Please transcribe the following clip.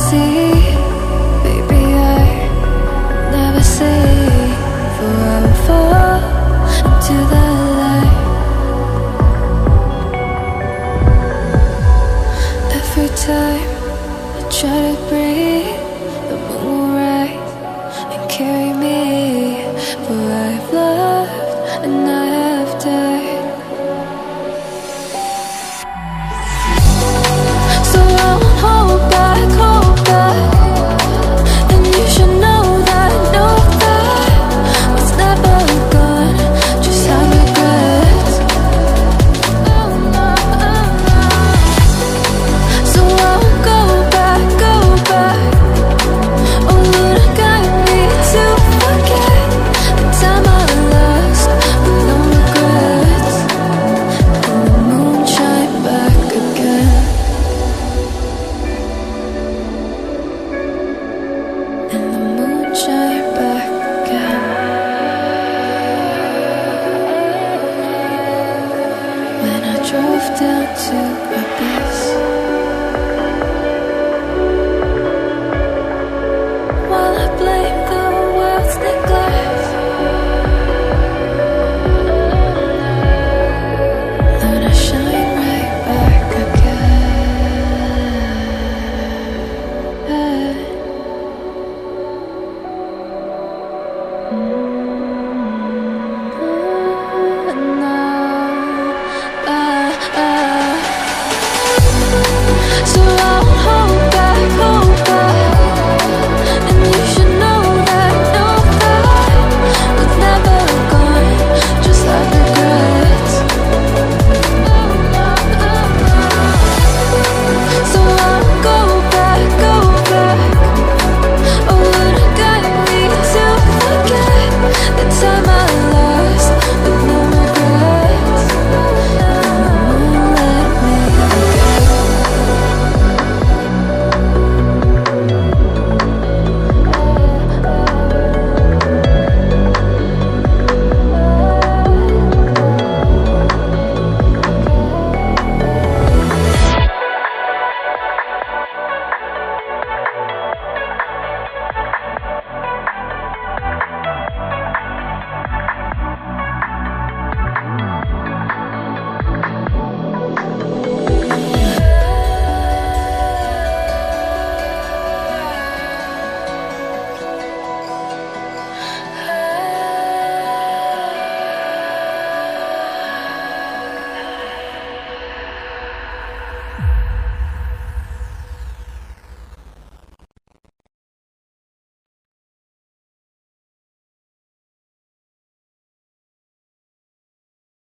see. Baby, I never say, for I will fall into the light. Every time I try to breathe, the moon will rise and carry me. For I've loved and I have died. So I won't hold back, and you should know that what's never gone just have regrets. So I won't go back. Oh Lord, guide me to forget the time I lost with no regrets. And the moon shine back again. And the moon shine back again. When I drove down to my bed.